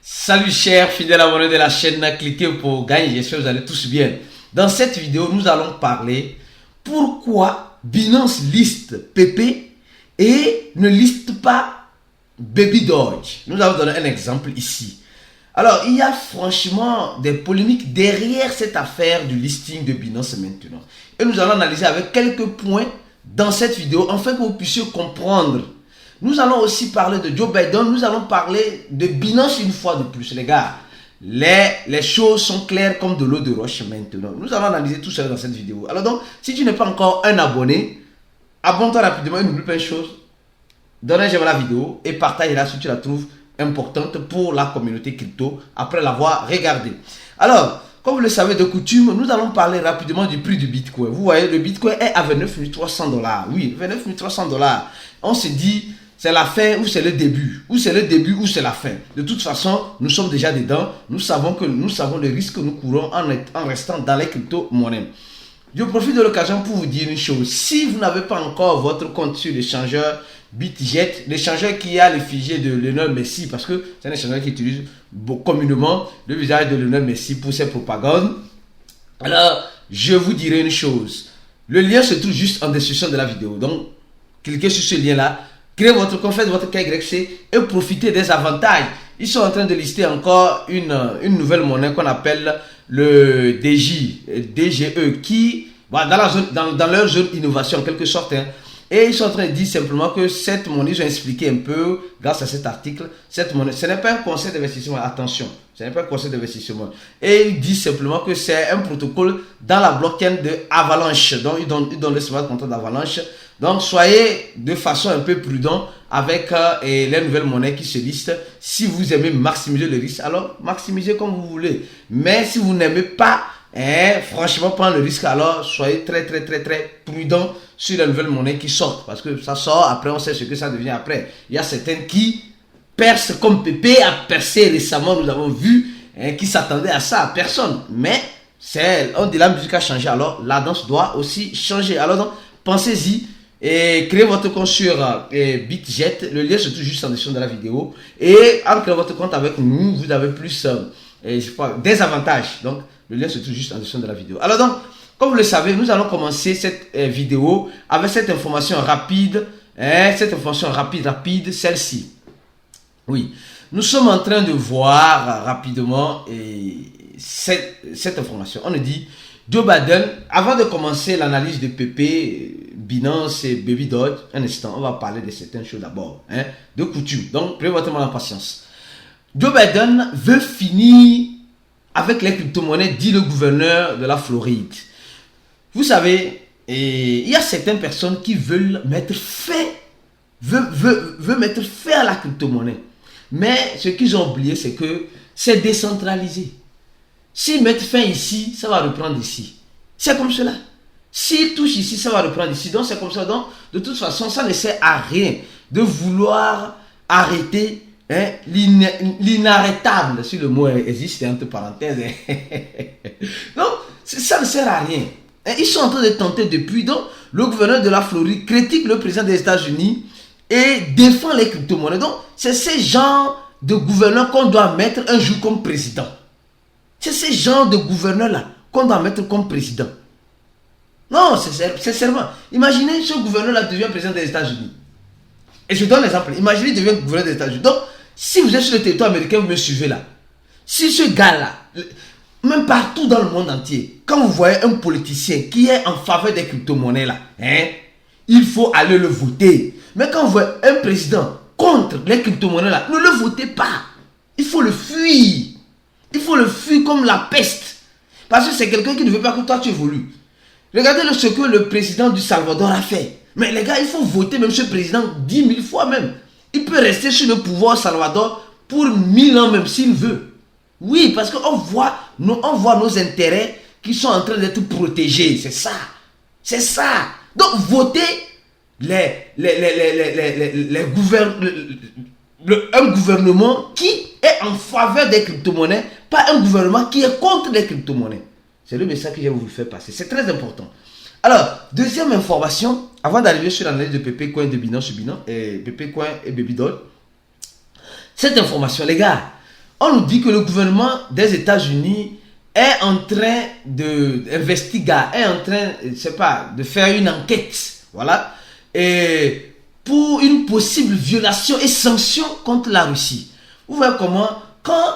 Salut chers fidèles abonnés de la chaîne, cliquez pour gagner, j'espère que vous allez tous bien. Dans cette vidéo, nous allons parler pourquoi Binance liste PP et ne liste pas Baby Doge. Nous allons donner un exemple ici. Alors, il y a franchement des polémiques derrière cette affaire du listing de Binance maintenant. Et nous allons analyser avec quelques points dans cette vidéo afin que vous puissiez comprendre. Nous allons aussi parler de Joe Biden, nous allons parler de Binance une fois de plus, les gars. Les choses sont claires comme de l'eau de roche maintenant. Nous allons analyser tout ça dans cette vidéo. Alors donc, si tu n'es pas encore un abonné, abonne-toi rapidement et n'oublie pas une chose. Donne un j'aime à la vidéo et partage-la si tu la trouves importante pour la communauté crypto après l'avoir regardée. Alors, comme vous le savez de coutume, nous allons parler rapidement du prix du Bitcoin. Vous voyez, le Bitcoin est à 29 300 $. Oui, 29 300 $. On se dit, c'est la fin ou c'est le début. Ou c'est le début ou c'est la fin. De toute façon, nous sommes déjà dedans. Nous savons le risque que nous courons en restant dans les crypto-monnaies. Je profite de l'occasion pour vous dire une chose. Si vous n'avez pas encore votre compte sur l'échangeur BitGet, l'échangeur qui a l'effigie de Lionel Messi, parce que c'est un échangeur qui utilise communément le visage de Lionel Messi pour ses propagandes. Alors, je vous dirai une chose. Le lien se trouve juste en description de la vidéo. Donc, cliquez sur ce lien-là, créez votre compte, faites votre KYC et profitez des avantages. Ils sont en train de lister encore une nouvelle monnaie qu'on appelle le DGE, qui, dans leur zone innovation en quelque sorte, hein. Et ils sont en train de dire simplement que cette monnaie, ils ont expliqué un peu, grâce à cet article, cette monnaie, ce n'est pas un conseil d'investissement, attention, ce n'est pas un conseil d'investissement. Et ils disent simplement que c'est un protocole dans la blockchain de Avalanche. Donc, ils donnent le smart contract d'Avalanche. Donc, soyez de façon un peu prudent avec les nouvelles monnaies qui se listent. Si vous aimez maximiser le risque, alors maximisez comme vous voulez. Mais si vous n'aimez pas, franchement, prendre le risque, alors soyez très prudent sur les nouvelles monnaies qui sortent. Parce que ça sort, après on sait ce que ça devient après. Il y a certaines qui percent comme Pépé a percé récemment, nous avons vu, qui s'attendaient à ça, personne. Mais on dit la musique a changé, alors la danse doit aussi changer. Alors donc, pensez-y. Et créez votre compte sur BitGet. Le lien se trouve juste en description de la vidéo. Et en créant votre compte avec nous, vous avez plus des avantages. Donc, le lien se trouve juste en description de la vidéo. Alors donc, comme vous le savez, nous allons commencer cette vidéo avec cette information rapide. Rapide, celle-ci. Oui, nous sommes en train de voir rapidement cette information. On nous dit, Joe Biden, avant de commencer l'analyse de PP, Binance et Baby Doge, un instant, on va parler de certaines choses d'abord, de coutume. Donc, prenez votre mal en patience. Joe Biden veut finir avec les crypto-monnaies, dit le gouverneur de la Floride. Vous savez, il y a certaines personnes qui veulent mettre fin à la crypto-monnaie. Mais ce qu'ils ont oublié, c'est que c'est décentralisé. S'ils mettent fin ici, ça va reprendre ici. C'est comme cela. S'ils touchent ici, ça va reprendre ici. Donc c'est comme ça. Donc de toute façon, ça ne sert à rien de vouloir arrêter l'inarrêtable, si le mot existe, entre parenthèses. Donc ça ne sert à rien. Ils sont en train de tenter depuis. Donc le gouverneur de la Floride critique le président des États-Unis et défend les crypto-monnaies. Donc c'est ces genres de gouverneurs qu'on doit mettre un jour comme président. C'est ces genres de gouverneurs-là qu'on doit mettre comme président. Non, c'est seulement. Imaginez ce gouverneur-là devient président des États-Unis. Et je donne l'exemple. Imaginez qu'il devient gouverneur des États-Unis. Donc, si vous êtes sur le territoire américain, vous me suivez là. Si ce gars-là, même partout dans le monde entier, quand vous voyez un politicien qui est en faveur des crypto-monnaies là, il faut aller le voter. Mais quand vous voyez un président contre les crypto-monnaies là, ne le votez pas. Il faut le fuir. Il faut le fuir comme la peste. Parce que c'est quelqu'un qui ne veut pas que toi tu évolues. Regardez ce que le président du Salvador a fait. Mais les gars, il faut voter même ce président 10 000 fois même. Il peut rester sur le pouvoir au Salvador pour 1000 ans même s'il veut. Oui, parce qu'on voit nos intérêts qui sont en train d'être protégés. C'est ça. C'est ça. Donc votez un gouvernement qui est en faveur des crypto-monnaies, pas un gouvernement qui est contre les crypto-monnaies. C'est le message que je vais vous faire passer. C'est très important. Alors, deuxième information, avant d'arriver sur l'analyse de PP Coin, de Binance, PP Coin et Baby Doge. Cette information, les gars, on nous dit que le gouvernement des États-Unis est en train d'investiguer, est en train, je sais pas, de faire une enquête, voilà, et pour une possible violation et sanction contre la Russie. Vous voyez comment, quand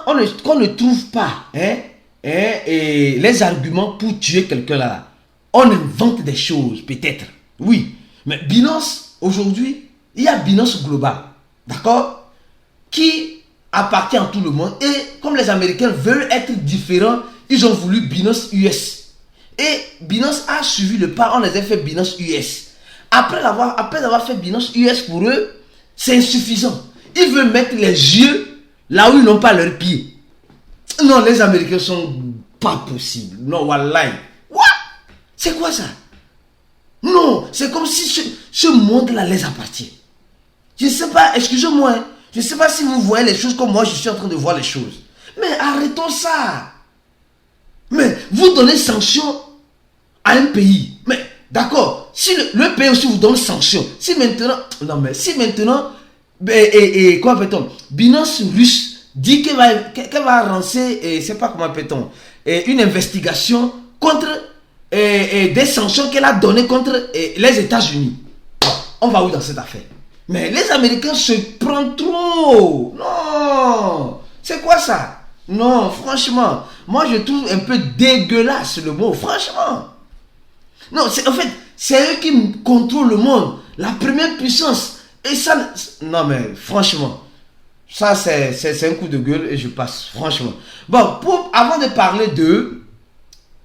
on ne trouve pas et les arguments pour tuer quelqu'un là, on invente des choses, peut-être. Oui, mais Binance, aujourd'hui, il y a Binance Global, d'accord, qui appartient à tout le monde. Et comme les Américains veulent être différents, ils ont voulu Binance US. Et Binance a suivi le pas, on les a fait Binance US. Après avoir fait Binance US pour eux, c'est insuffisant. Ils veulent mettre les yeux là où ils n'ont pas leurs pieds. Non, les Américains sont pas possibles. Non, wallahi. What? C'est quoi ça? Non, c'est comme si ce monde-là les appartient. Je ne sais pas, excusez-moi, je ne sais pas si vous voyez les choses comme moi je suis en train de voir les choses. Mais arrêtons ça. Mais vous donnez sanction à un pays. Mais d'accord, si le pays aussi vous donne sanction, si maintenant, non mais si maintenant, quoi appelle-t-on, Binance russe dit qu'elle va lancer, c'est pas comment appelle-t-on, une investigation contre des sanctions qu'elle a données contre les États-Unis. On va où dans cette affaire? Mais les Américains se prennent trop. Non. C'est quoi ça? Non, franchement. Moi, je trouve un peu dégueulasse le mot. Franchement. Non, en fait, c'est eux qui contrôlent le monde. La première puissance. Et ça... Non, mais franchement. Ça, c'est un coup de gueule et je passe. Franchement. Bon, avant de parler de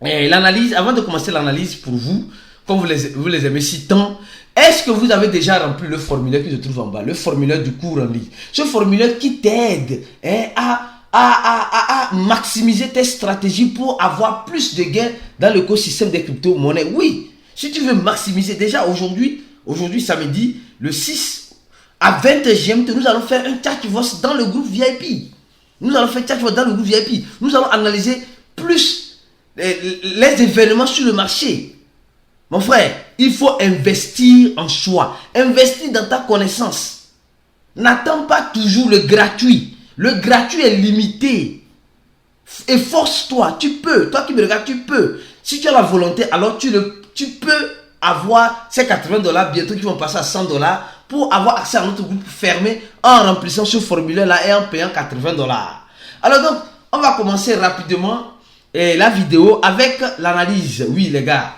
l'analyse, avant de commencer l'analyse pour vous, comme vous les aimez si tant, est-ce que vous avez déjà rempli le formulaire qui se trouve en bas, le formulaire du cours en ligne? Ce formulaire qui t'aide à maximiser tes stratégies pour avoir plus de gains dans l'écosystème des crypto-monnaies. Oui, si tu veux maximiser, déjà aujourd'hui samedi, le 6 à 20 GMT, nous allons faire un chat dans le groupe VIP. Nous allons faire chat dans le groupe VIP. Nous allons analyser plus les événements sur le marché. Mon frère, il faut investir en soi. Investir dans ta connaissance. N'attends pas toujours le gratuit. Le gratuit est limité. Efforce-toi. Tu peux. Toi qui me regardes, tu peux. Si tu as la volonté, alors tu peux avoir ces $80 bientôt qui vont passer à $100 pour avoir accès à notre groupe fermé en remplissant ce formulaire-là et en payant $80. Alors donc, on va commencer rapidement la vidéo avec l'analyse. Oui, les gars.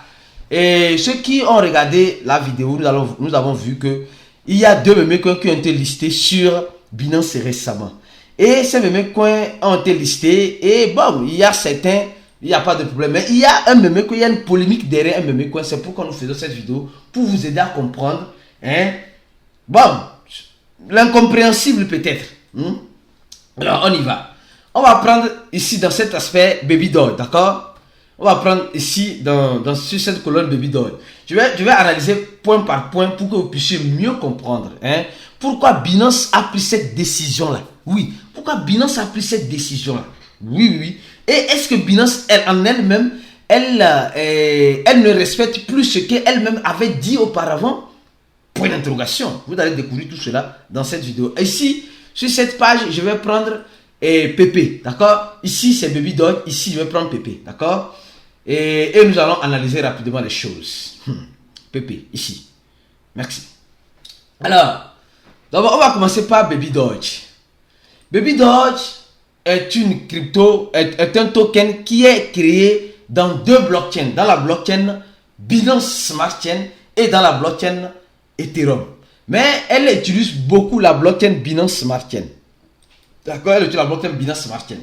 Et ceux qui ont regardé la vidéo, nous avons vu que il y a 2 meme coins qui ont été listés sur Binance récemment. Et ces meme coins ont été listés. Et bon, il y a certains, il n'y a pas de problème. Mais il y a un meme coin, il y a une polémique derrière un meme coin. C'est pourquoi nous faisons cette vidéo, pour vous aider à comprendre. Bon, l'incompréhensible peut-être. Alors, on y va. On va prendre ici dans cet aspect Baby Doll, d'accord? On va prendre ici, sur cette colonne Baby Doll. Je vais analyser point par point pour que vous puissiez mieux comprendre. Pourquoi Binance a pris cette décision-là? Oui. Pourquoi Binance a pris cette décision-là? Oui. Et est-ce que Binance, elle-même, elle ne respecte plus ce qu'elle-même avait dit auparavant? Point d'interrogation. Vous allez découvrir tout cela dans cette vidéo. Ici, sur cette page, je vais prendre Pépé. D'accord? Ici, c'est Baby Doll. Ici, je vais prendre Pépé. D'accord? Et nous allons analyser rapidement les choses. Pépé, ici. Merci. Alors, d'abord, on va commencer par Baby Doge. Baby Doge est une crypto, est un token qui est créé dans 2 blockchains. Dans la blockchain Binance Smart Chain et dans la blockchain Ethereum. Mais elle utilise beaucoup la blockchain Binance Smart Chain. D'accord? Elle utilise la blockchain Binance Smart Chain.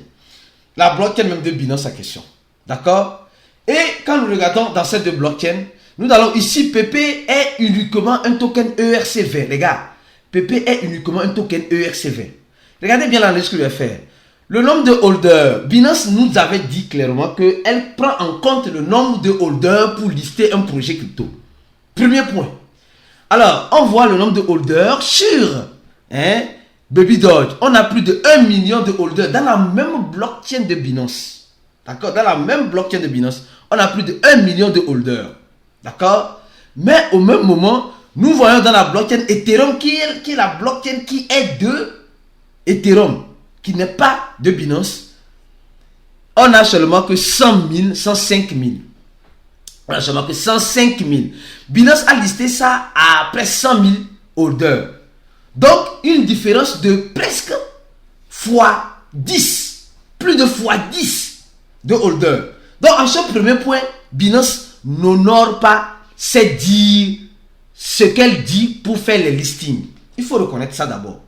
La blockchain même de Binance en question. D'accord? Et quand nous regardons dans ces 2 blockchains, nous allons ici, PP est uniquement un token ERC20. Les gars, PP est uniquement un token ERC20. Regardez bien l'analyse que je vais faire. Le nombre de holders, Binance nous avait dit clairement qu'elle prend en compte le nombre de holders pour lister un projet crypto. Premier point. Alors, on voit le nombre de holders sur Baby Doge. On a plus de 1 million de holders dans la même blockchain de Binance. D'accord? Dans la même blockchain de Binance, on a plus de 1 million de holders. D'accord? Mais au même moment, nous voyons dans la blockchain Ethereum qui est la blockchain qui est de Ethereum. qui n'est pas de Binance, on a seulement que 100 000, 105 000. On a seulement que 105 000. Binance a listé ça à près 100 000 holders. Donc, une différence de presque fois 10. Plus de fois 10 de holders. Donc, en ce premier point, Binance n'honore pas ce qu'elle dit pour faire les listings. Il faut reconnaître ça d'abord.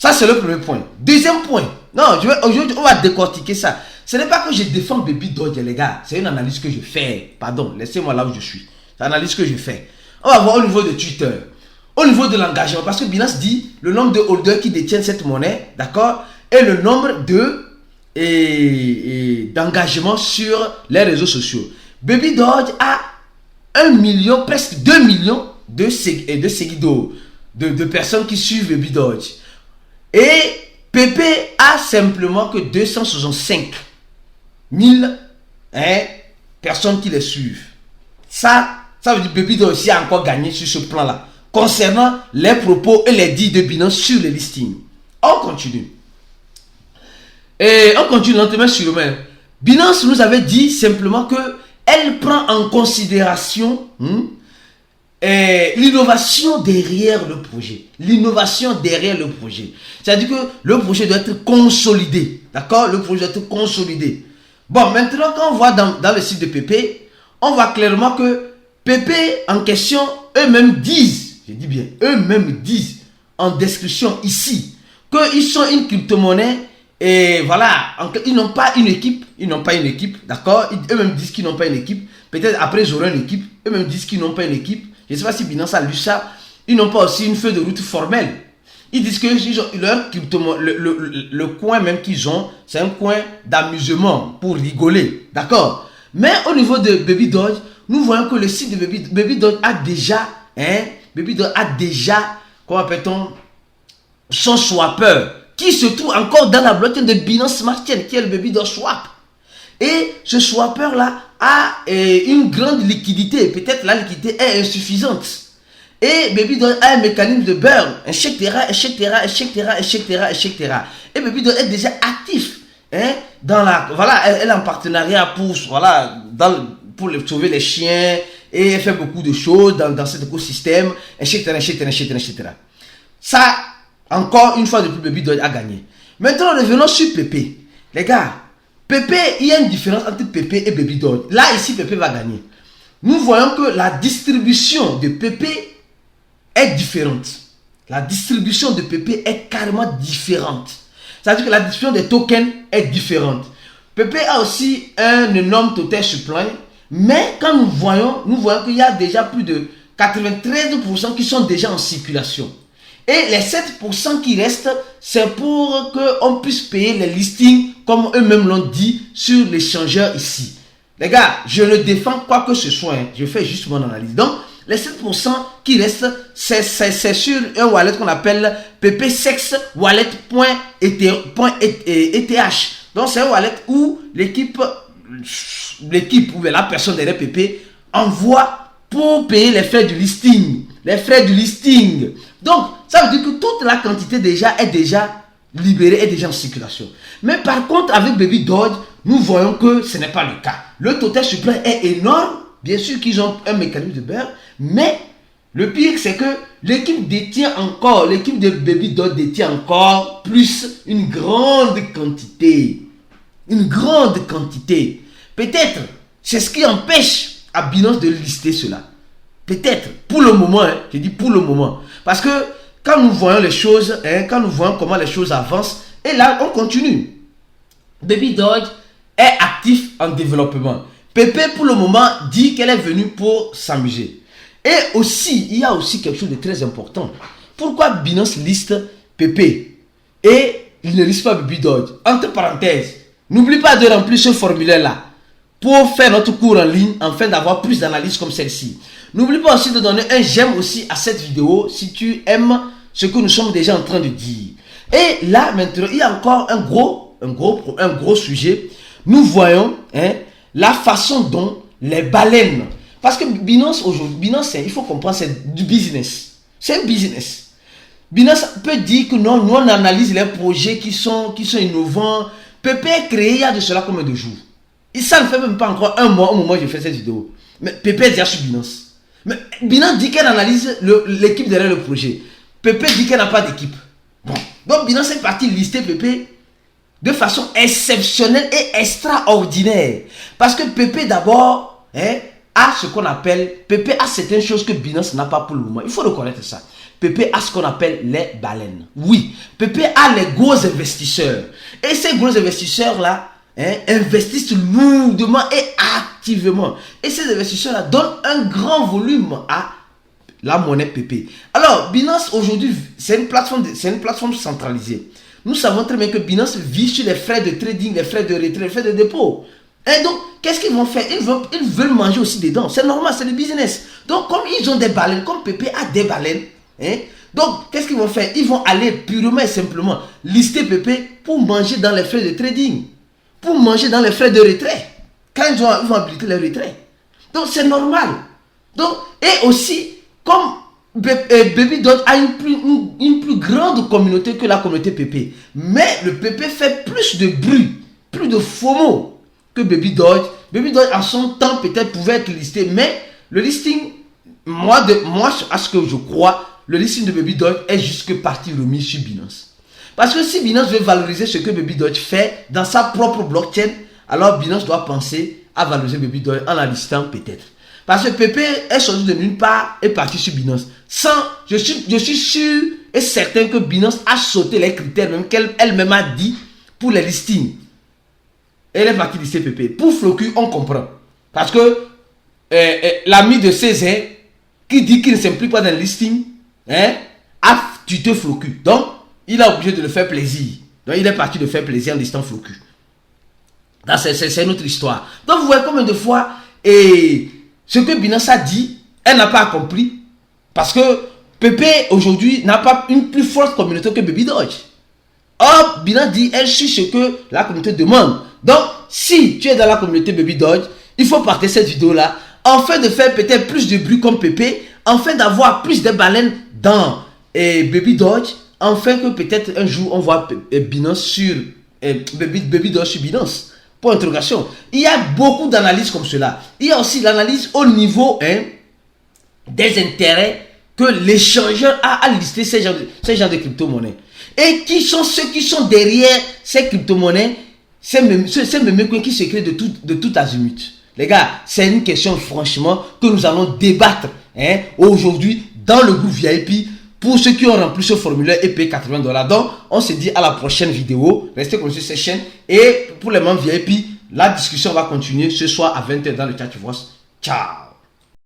Ça, c'est le premier point. Deuxième point. Non, aujourd'hui, on va décortiquer ça. Ce n'est pas que je défends Baby Doge, les gars. C'est une analyse que je fais. Pardon, laissez-moi là où je suis. C'est une analyse que je fais. On va voir au niveau de Twitter. Au niveau de l'engagement. Parce que Binance dit le nombre de holders qui détiennent cette monnaie, d'accord, et le nombre d'engagements sur les réseaux sociaux. Baby Doge a 1 million, presque 2 millions de seguidors, de personnes qui suivent Baby Doge. Et Pepe a simplement que 265 000 personnes qui les suivent. Ça veut dire que Baby Doge aussi a encore gagné sur ce plan-là. Concernant les propos et les dits de Binance sur les listings. On continue. Et on continue lentement sur le même. Binance nous avait dit simplement que elle prend en considération l'innovation derrière le projet. L'innovation derrière le projet. C'est-à-dire que le projet doit être consolidé. D'accord? Le projet doit être consolidé. Bon, maintenant, quand on voit dans le site de Pepe, on voit clairement que Pepe en question, eux-mêmes disent, je dis bien, eux-mêmes disent en description ici, qu'ils sont une crypto-monnaie et voilà, ils n'ont pas une équipe, d'accord? Eux-mêmes disent qu'ils n'ont pas une équipe. Peut-être après ils auront une équipe. Eux-mêmes disent qu'ils n'ont pas une équipe. Je ne sais pas si Binance a lu ça. Ils n'ont pas aussi une feuille de route formelle. Ils disent que le coin même qu'ils ont, c'est un coin d'amusement pour rigoler, d'accord? Mais au niveau de Baby Doge, nous voyons que le site de Baby Doge a déjà, comment appelle-t-on, son swapper, qui se trouve encore dans la blockchain de Binance Smart Chain, qui est le Baby Doge Swap. Et ce swapper-là a une grande liquidité. Peut-être la liquidité est insuffisante. Et Baby Doge a un mécanisme de burn, etc. Et Baby Doge est déjà actif. Voilà, elle est en partenariat pour sauver les chiens. Et elle fait beaucoup de choses dans cet écosystème, etc. Ça, encore une fois de plus, Baby Doge a gagné. Maintenant, revenons sur Pepe. Les gars, Pepe, il y a une différence entre Pepe et Baby Doge. Là, ici, Pepe va gagner. Nous voyons que la distribution de Pepe est différente. La distribution de Pepe est carrément différente. C'est-à-dire que la distribution des tokens est différente. Pepe a aussi un énorme total supply. Mais quand nous voyons qu'il y a déjà plus de 93% qui sont déjà en circulation. Et les 7% qui restent, c'est pour qu'on puisse payer les listings comme eux-mêmes l'ont dit sur l'échangeur ici. Les gars, je ne défends quoi que ce soit. Je fais juste mon analyse. Donc, les 7% qui restent, c'est sur un wallet qu'on appelle ppsex wallet.eth. Donc, c'est un wallet où l'équipe ou la personne derrière PP envoie pour payer les frais du listing. Donc, ça veut dire que toute la quantité est déjà libérée, est déjà en circulation. Mais par contre, avec Baby Doge, nous voyons que ce n'est pas le cas. Le total supply est énorme. Bien sûr qu'ils ont un mécanisme de beurre, mais le pire, c'est que l'équipe de Baby Doge détient encore plus une grande quantité. Peut-être, c'est ce qui empêche à Binance de lister cela. Peut-être, pour le moment, je dis pour le moment. Parce que quand nous voyons les choses, quand nous voyons comment les choses avancent, et là, on continue. Baby Doge est actif en développement. Pepe, pour le moment, dit qu'elle est venue pour s'amuser. Et aussi, il y a aussi quelque chose de très important. Pourquoi Binance liste Pepe et il ne liste pas Baby Doge? Entre parenthèses, n'oublie pas de remplir ce formulaire-là pour faire notre cours en ligne afin d'avoir plus d'analyses comme celle-ci. N'oublie pas aussi de donner un j'aime aussi à cette vidéo si tu aimes ce que nous sommes déjà en train de dire. Et là, maintenant, il y a encore un gros sujet. Nous voyons la façon dont les baleines... Parce que Binance, aujourd'hui, il faut comprendre, c'est du business. C'est un business. Binance peut dire que non, nous on analyse les projets qui sont innovants. Pépé est créé il y a de cela combien de jours? Et ça ne fait même pas encore un mois au moment où je fais cette vidéo. Mais Pépé est déjà sur Binance. Mais Binance dit qu'elle analyse l'équipe derrière le projet. Pépé dit qu'elle n'a pas d'équipe. Bon. Donc Binance est parti lister Pépé de façon exceptionnelle et extraordinaire. Parce que Pépé d'abord a ce qu'on appelle, Pépé a certaines choses que Binance n'a pas pour le moment. Il faut reconnaître ça. Pépé a ce qu'on appelle les baleines. Oui, Pépé a les gros investisseurs. Et ces gros investisseurs-là investissent lourdement et activement. Et ces investisseurs-là donnent un grand volume à la monnaie Pépé. Alors, Binance aujourd'hui, c'est une plateforme centralisée. Nous savons très bien que Binance vit sur les frais de trading, les frais de retrait, les frais de dépôt. Et donc, qu'est-ce qu'ils vont faire? Ils veulent manger aussi dedans. C'est normal, c'est le business. Donc, comme ils ont des baleines, comme Pépé a des baleines, donc, qu'est-ce qu'ils vont faire? Ils vont aller purement et simplement lister Pépé pour manger dans les frais de trading, pour manger dans les frais de retrait. Quand ils vont habiliter les retraits. Donc, c'est normal. Donc, et aussi, comme Baby Doge a une plus grande communauté que la communauté Pépé. Mais le Pépé fait plus de bruit, plus de FOMO que Baby Doge. Baby Doge, en son temps, peut-être pouvait être listé. Mais le listing, moi, à ce que je crois, le listing de Baby Doge est jusque partie remise sur Binance. Parce que si Binance veut valoriser ce que Baby Doge fait dans sa propre blockchain, alors Binance doit penser à valoriser Baby Doge en la listant peut-être. Parce que Pépé est sorti de nulle part et parti sur Binance. Je suis sûr et certain que Binance a sauté les critères même qu'elle-même a dit pour les listings. Elle est partie lister Pépé. Pour Floku, on comprend. Parce que l'ami de Césaire qui dit qu'il ne s'implique pas dans le listing, a tuté Floku. Donc, il a obligé de le faire plaisir. Donc, il est parti de faire plaisir en listant Floku. C'est une autre histoire. Donc, vous voyez combien de fois ce que Binance a dit, elle n'a pas compris. Parce que Pépé, aujourd'hui, n'a pas une plus forte communauté que Baby Doge. Or, Binance dit, elle suit ce que la communauté demande. Donc, si tu es dans la communauté Baby Doge, il faut partager cette vidéo-là, afin de faire peut-être plus de bruit comme Pépé, afin d'avoir plus de baleines dans Baby Doge, afin que peut-être un jour, on voit Binance sur Baby Doge sur Binance. Pour interrogation. Il y a beaucoup d'analyses comme cela. Il y a aussi l'analyse au niveau des intérêts que l'échangeur a à lister ces genres de crypto-monnaies. Et qui sont ceux qui sont derrière ces crypto-monnaies, ces mêmes qui se créent de tout azimut. Les gars, c'est une question franchement que nous allons débattre aujourd'hui dans le groupe VIP. Pour ceux qui ont rempli ce formulaire et payé $80. Donc, on se dit à la prochaine vidéo. Restez connectés sur cette chaîne. Et pour les membres VIP, la discussion va continuer ce soir à 20h dans le chat. Ciao.